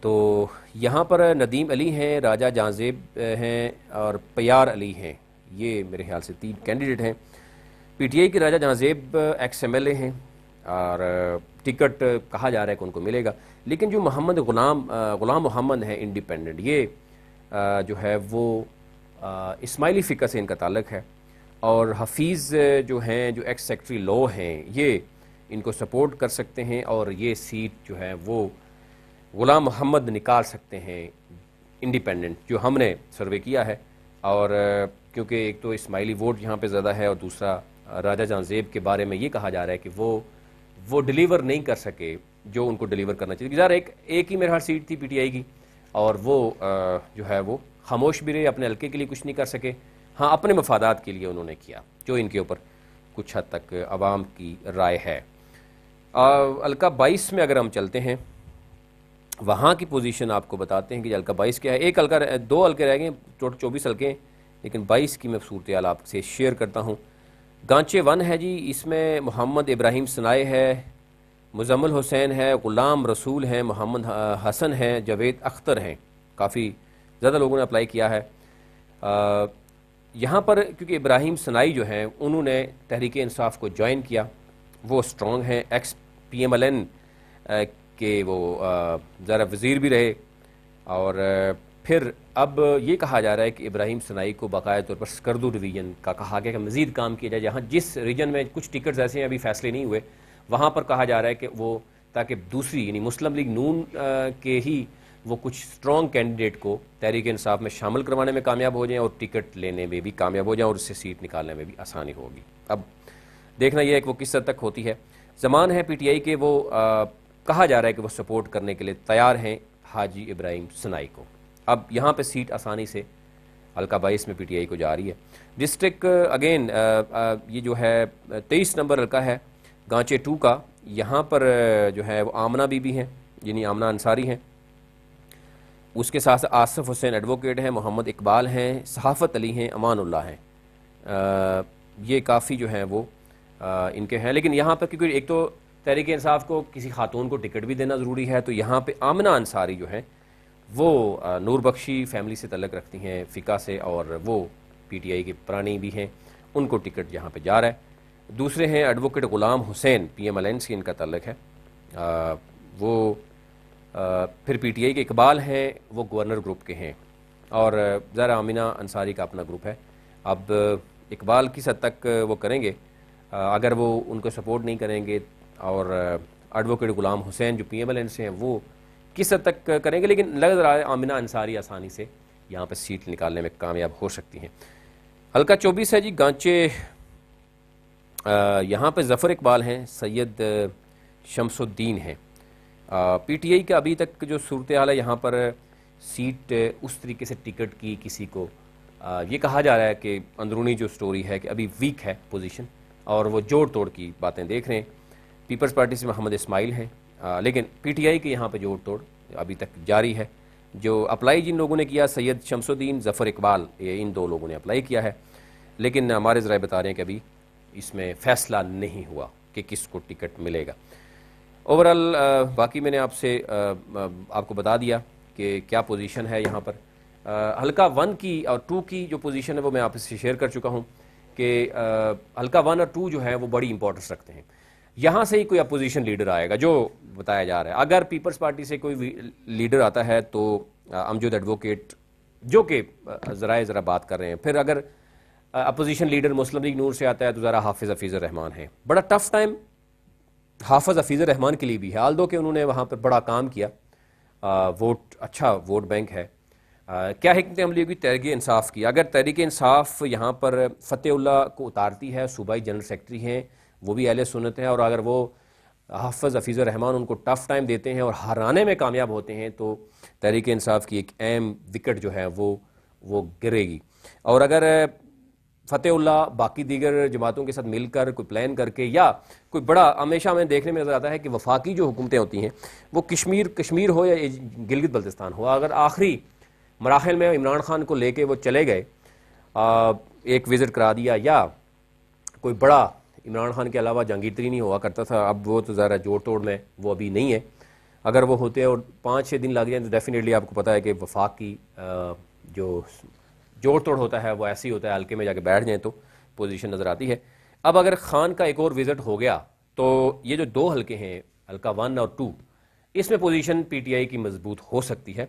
تو یہاں پر ندیم علی ہیں، راجہ جہاں-زیب ہیں اور پیار علی ہیں. یہ میرے خیال سے 3 کینڈیڈیٹ ہیں. پی ٹی آئی کے راجہ جہاں-زیب ایکس ایم ایل اے ہیں اور ٹکٹ کہا جا رہا ہے کہ ان کو ملے گا. لیکن جو غلام محمد ہیں انڈیپینڈنٹ، یہ جو ہے وہ اسماعیلی فقہ سے ان کا تعلق ہے، اور حفیظ جو ہیں جو ایکس سیکٹری لا ہیں یہ ان کو سپورٹ کر سکتے ہیں، اور یہ سیٹ جو ہے وہ غلام محمد نکال سکتے ہیں انڈیپینڈنٹ جو ہم نے سروے کیا ہے. اور کیونکہ ایک تو اسماعیلی ووٹ یہاں پہ زیادہ ہے، اور دوسرا راجہ جہاں-زیب کے بارے میں یہ کہا جا رہا ہے کہ وہ ڈیلیور نہیں کر سکے جو ان کو ڈیلیور کرنا چاہیے. ظاہر ایک ہی میرے ہر سیٹ تھی پی ٹی آئی کی، اور وہ جو ہے وہ خاموش بھی رہے، اپنے حلقے کے لیے کچھ نہیں کر سکے. ہاں، اپنے مفادات کے لیے انہوں نے کیا، جو ان کے اوپر کچھ حد تک عوام کی رائے ہے. حلقہ 22 میں اگر ہم چلتے ہیں، وہاں کی پوزیشن آپ کو بتاتے ہیں کہ حلقہ 22 کیا ہے. 2 حلقے رہ گئے، ٹوٹل 24 حلقے ہیں، لیکن 22 کی میں صورتحال آپ سے شیئر کرتا ہوں. گانچے 1 ہے جی، اس میں محمد ابراہیم سنائے ہے، مزمل حسین ہے، غلام رسول ہیں، محمد حسن ہیں، جاوید اختر ہیں. کافی زیادہ لوگوں نے اپلائی کیا ہے. یہاں پر کیونکہ ابراہیم سنائی جو ہیں انہوں نے تحریک انصاف کو جوائن کیا، وہ اسٹرانگ ہیں، ex P M L N کہ وہ ذرا وزیر بھی رہے. اور پھر اب یہ کہا جا رہا ہے کہ ابراہیم سنائی کو باقاعدہ طور پر سکردو ڈویژن کا کہا گیا کہ مزید کام کیا جائے، جہاں جس ریجن میں کچھ ٹکٹس ایسے ہیں ابھی فیصلے نہیں ہوئے، وہاں پر کہا جا رہا ہے کہ وہ تاکہ دوسری یعنی مسلم لیگ نون کے ہی وہ کچھ اسٹرانگ کینڈیڈیٹ کو تحریک انصاف میں شامل کروانے میں کامیاب ہو جائیں اور ٹکٹ لینے میں بھی کامیاب ہو جائیں اور اس سے سیٹ نکالنے میں بھی آسانی ہوگی. اب دیکھنا یہ ہے کہ وہ کس حد تک ہوتی ہے. زمان ہے پی ٹی آئی کے، وہ کہا جا رہا ہے کہ وہ سپورٹ کرنے کے لیے تیار ہیں حاجی ابراہیم سنائی کو. اب یہاں پہ سیٹ آسانی سے حلقہ 22 میں پی ٹی آئی کو جا رہی ہے. ڈسٹرکٹ اگین یہ جو ہے 23 نمبر حلقہ ہے گانچے 2 کا. یہاں پر جو ہے وہ آمنہ بی بی ہیں، یعنی آمنہ انصاری ہیں، اس کے ساتھ آصف حسین ایڈوکیٹ ہیں، محمد اقبال ہیں، صحافت علی ہیں، امان اللہ ہیں. یہ کافی جو ہیں وہ ان کے ہیں. لیکن یہاں پہ کیونکہ ایک تو تحریک انصاف کو کسی خاتون کو ٹکٹ بھی دینا ضروری ہے، تو یہاں پہ آمنہ انصاری جو ہیں وہ نور بخشی فیملی سے تعلق رکھتی ہیں، فقہ سے، اور وہ پی ٹی آئی کی پرانی بھی ہیں، ان کو ٹکٹ یہاں پہ جا رہا ہے. دوسرے ہیں ایڈوکیٹ غلام حسین، پی ایم ایل این سے ان کا تعلق ہے. وہ پھر پی ٹی آئی کے اقبال ہیں، وہ گورنر گروپ کے ہیں، اور ذرا آمنہ انصاری کا اپنا گروپ ہے. اب اقبال کس حد تک وہ کریں گے، اگر وہ ان کو سپورٹ نہیں کریں گے، اور ایڈوکیٹ غلام حسین جو پی ایم ایل این سے ہیں وہ کس حد تک کریں گے، لیکن لگ رہا ہے آمنہ انصاری آسانی سے یہاں پہ سیٹ نکالنے میں کامیاب ہو سکتی ہیں. حلقہ 24 ہے جی گانچے، یہاں پہ ظفر اقبال ہیں، سید شمس الدین ہیں. پی ٹی آئی کا ابھی تک جو صورتحال ہے یہاں پر سیٹ اس طریقے سے ٹکٹ کی کسی کو، یہ کہا جا رہا ہے کہ اندرونی جو سٹوری ہے کہ ابھی ویک ہے پوزیشن، اور وہ جوڑ توڑ کی باتیں دیکھ رہے ہیں. پیپلز پارٹی سے محمد اسماعیل ہیں، لیکن پی ٹی آئی کے یہاں پہ جوڑ توڑ ابھی تک جاری ہے. جو اپلائی جن لوگوں نے کیا، سید شمس الدین، ظفر اقبال، یہ ان 2 لوگوں نے اپلائی کیا ہے، لیکن ہمارے ذرائع بتا رہے ہیں کہ ابھی اس میں فیصلہ نہیں ہوا کہ کس کو ٹکٹ ملے گا. اوورال باقی میں نے آپ سے آپ کو بتا دیا کہ کیا پوزیشن ہے یہاں پر. حلقہ 1 کی اور 2 کی جو پوزیشن ہے وہ میں آپ سے شیئر کر چکا ہوں کہ حلقہ 1 اور 2 جو ہے وہ بڑی امپورٹنس رکھتے ہیں. یہاں سے ہی کوئی اپوزیشن لیڈر آئے گا جو بتایا جا رہا ہے. اگر پیپلز پارٹی سے کوئی لیڈر آتا ہے تو امجد ایڈوکیٹ، جو کہ ذرا بات کر رہے ہیں. پھر اگر اپوزیشن لیڈر مسلم لیگ نور سے آتا ہے تو ذرا حافظ حفیظ الرحمان ہے. بڑا ٹف ٹائم حافظ حفیظ الرحمان کے لیے بھی ہے، آلدو کہ انہوں نے وہاں پر بڑا کام کیا، ووٹ اچھا ووٹ بینک ہے. کیا حکمت عملی ہوگی تحریک انصاف کی؟ اگر تحریک انصاف یہاں پر فتح اللہ کو اتارتی ہے، صوبائی جنرل سیکرٹری ہیں، وہ بھی اہل سنت ہیں، اور اگر وہ حافظ حفیظ الرحمان ان کو ٹف ٹائم دیتے ہیں اور ہرانے میں کامیاب ہوتے ہیں تو تحریک انصاف کی ایک اہم وکٹ جو ہے وہ گرے گی. اور اگر فتح اللہ باقی دیگر جماعتوں کے ساتھ مل کر کوئی پلان کر کے، یا کوئی بڑا، ہمیشہ ہمیں دیکھنے میں نظر آتا ہے کہ وفاقی جو حکومتیں ہوتی ہیں وہ کشمیر ہو یا گلگت بلتستان ہو، اگر آخری مراحل میں عمران خان کو لے کے وہ چلے گئے، ایک وزٹ کرا دیا، یا کوئی بڑا عمران خان کے علاوہ جہانگیر ترین ہی ہوا کرتا تھا، اب وہ تو ذرا جوڑ توڑ میں وہ ابھی نہیں ہے. اگر وہ ہوتے اور 5-6 دن لگ جائیں تو ڈیفینیٹلی آپ کو پتہ ہے کہ وفاق کی جو جوڑ توڑ ہوتا ہے وہ ایسے ہی ہوتا ہے، حلقے میں جا کے بیٹھ جائیں تو پوزیشن نظر آتی ہے. اب اگر خان کا ایک اور وزٹ ہو گیا تو یہ جو 2 حلقے ہیں حلقہ 1 اور 2، اس میں پوزیشن پی ٹی آئی کی مضبوط ہو سکتی ہے.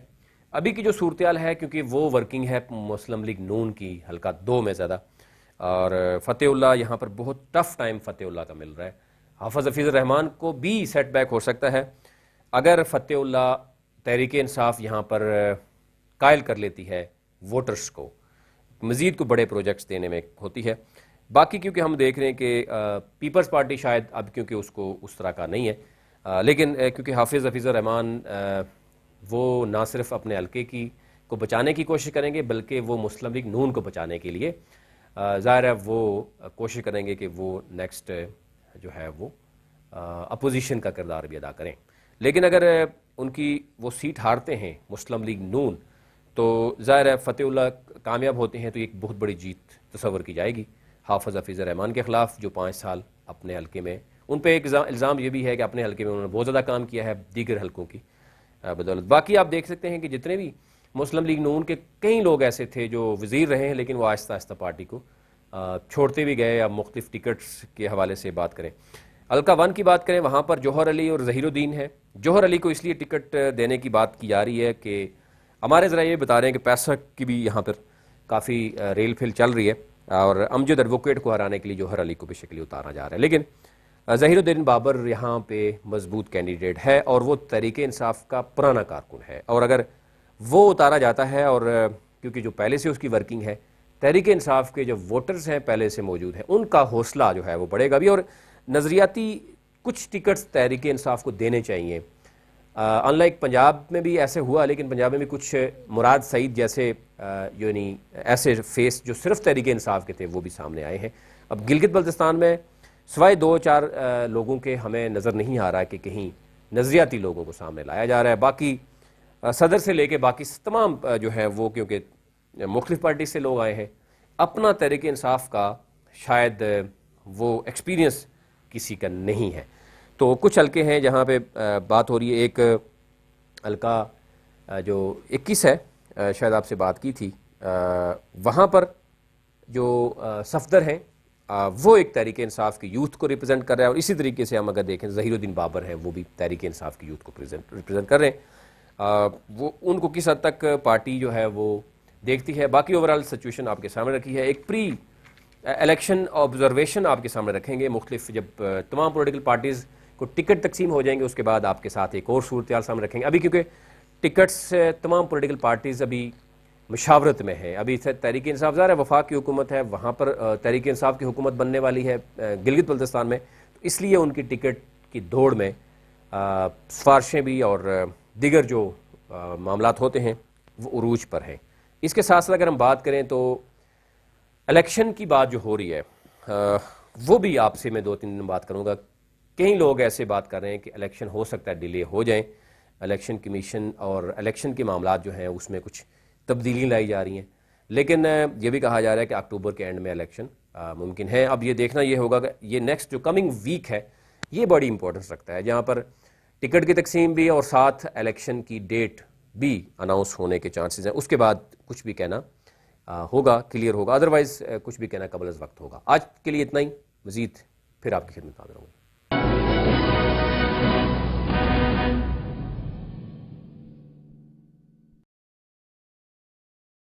ابھی کی جو صورتحال ہے، کیونکہ وہ ورکنگ ہے مسلم لیگ نون کی حلقہ 2 میں زیادہ، اور فتح اللہ یہاں پر بہت ٹف ٹائم فتح اللہ کا مل رہا ہے. حافظ حفیظ الرحمان کو بھی سیٹ بیک ہو سکتا ہے اگر فتح اللہ تحریک انصاف یہاں پر قائل کر لیتی ہے ووٹرز کو، مزید کو بڑے پروجیکٹس دینے میں ہوتی ہے. باقی کیونکہ ہم دیکھ رہے ہیں کہ پیپلز پارٹی شاید اب کیونکہ اس کو اس طرح کا نہیں ہے، لیکن کیونکہ حافظ حفیظ الرحمان وہ نہ صرف اپنے حلقے کی کو بچانے کی کوشش کریں گے بلکہ وہ مسلم لیگ نون کو بچانے کے لیے ظاہر ہے وہ کوشش کریں گے کہ وہ نیکسٹ جو ہے وہ اپوزیشن کا کردار بھی ادا کریں. لیکن اگر ان کی وہ سیٹ ہارتے ہیں مسلم لیگ نون تو ظاہر ہے فتح اللہ کامیاب ہوتے ہیں تو ایک بہت بڑی جیت تصور کی جائے گی حافظ حفیظ الرحمان کے خلاف، جو 5 سال اپنے حلقے میں، ان پہ ایک الزام یہ بھی ہے کہ اپنے حلقے میں انہوں نے بہت زیادہ کام کیا ہے دیگر حلقوں کی بدولت. باقی آپ دیکھ سکتے ہیں کہ جتنے بھی مسلم لیگ نون کے کئی لوگ ایسے تھے جو وزیر رہے ہیں لیکن وہ آہستہ آہستہ پارٹی کو چھوڑتے بھی گئے. اب مختلف ٹکٹس کے حوالے سے بات کریں، حلقہ 1 کی بات کریں، وہاں پر جوہر علی اور ظہیر الدین ہے. جوہر علی کو اس لیے ٹکٹ دینے کی بات کی جا رہی ہے کہ ہمارے ذرا یہ بتا رہے ہیں کہ پیسہ کی بھی یہاں پر کافی ریل پھیل چل رہی ہے اور امجد ایڈوکیٹ کو ہرانے کے لیے جوہر علی کو بھی شکلی اتارا جا رہا ہے. لیکن ظہیر الدین بابر یہاں پہ مضبوط کینڈیڈیٹ ہے اور وہ تحریک انصاف کا پرانا کارکن ہے، اور اگر وہ اتارا جاتا ہے اور کیونکہ جو پہلے سے اس کی ورکنگ ہے، تحریک انصاف کے جو ووٹرز ہیں پہلے سے موجود ہیں، ان کا حوصلہ جو ہے وہ بڑھے گا بھی، اور نظریاتی کچھ ٹکٹس تحریک انصاف کو دینے چاہیے. ان لائک پنجاب میں بھی ایسے ہوا، لیکن پنجاب میں بھی کچھ مراد سعید جیسے یعنی ایسے فیس جو صرف تحریک انصاف کے تھے وہ بھی سامنے آئے ہیں. اب گلگت بلتستان میں سوائے 2-4 لوگوں کے ہمیں نظر نہیں آ رہا کہ کہیں نظریاتی لوگوں کو سامنے لایا جا رہا ہے. باقی صدر سے لے کے باقی تمام جو ہیں وہ کیونکہ مختلف پارٹی سے لوگ آئے ہیں، اپنا تحریک انصاف کا شاید وہ ایکسپیرینس کسی کا نہیں ہے. تو کچھ حلقے ہیں جہاں پہ بات ہو رہی ہے. ایک حلقہ جو 21 ہے شاید آپ سے بات کی تھی، وہاں پر جو صفدر ہیں وہ ایک تحریک انصاف کی یوتھ کو ریپرزینٹ کر رہا ہے، اور اسی طریقے سے ہم اگر دیکھیں ظہیر الدین بابر ہیں وہ بھی تحریک انصاف کی یوتھ کو ریپرزینٹ کر رہے ہیں. وہ ان کو کس حد تک پارٹی جو ہے وہ دیکھتی ہے. باقی اوورال سچویشن آپ کے سامنے رکھی ہے. ایک پری الیکشن آبزرویشن آپ کے سامنے رکھیں گے، مختلف جب تمام پولیٹیکل پارٹیز کو ٹکٹ تقسیم ہو جائیں گے اس کے بعد آپ کے ساتھ ایک اور صورتحال سامنے رکھیں گے. ابھی کیونکہ ٹکٹس تمام پولیٹیکل پارٹیز ابھی مشاورت میں ہے. ابھی تحریک انصاف ظاہر ہے وفاق کی حکومت ہے، وہاں پر تحریک انصاف کی حکومت بننے والی ہے گلگت بلتستان میں، تو اس لیے ان کی ٹکٹ کی دوڑ میں سفارشیں بھی اور دیگر جو معاملات ہوتے ہیں وہ عروج پر ہیں. اس کے ساتھ ساتھ اگر ہم بات کریں تو الیکشن کی بات جو ہو رہی ہے وہ بھی آپ سے میں 2-3 دن بات کروں گا. کئی لوگ ایسے بات کر رہے ہیں کہ الیکشن ہو سکتا ہے ڈیلے ہو جائیں، الیکشن کمیشن اور الیکشن کے معاملات جو ہیں اس میں کچھ تبدیلی لائی جا رہی ہیں، لیکن یہ بھی کہا جا رہا ہے کہ اکتوبر کے اینڈ میں الیکشن ممکن ہے. اب یہ دیکھنا یہ ہوگا کہ یہ نیکسٹ جو کمنگ ویک ہے یہ بڑی امپورٹنس رکھتا ہے، جہاں پر ٹکٹ کی تقسیم بھی اور ساتھ الیکشن کی ڈیٹ بھی اناؤنس ہونے کے چانسز ہیں. اس کے بعد کچھ بھی کہنا ہوگا، کلیئر ہوگا، ادروائز کچھ بھی کہنا قبل از وقت ہوگا. آج کے لیے اتنا ہی، مزید پھر آپ کی خدمت حاضر ہوں گا.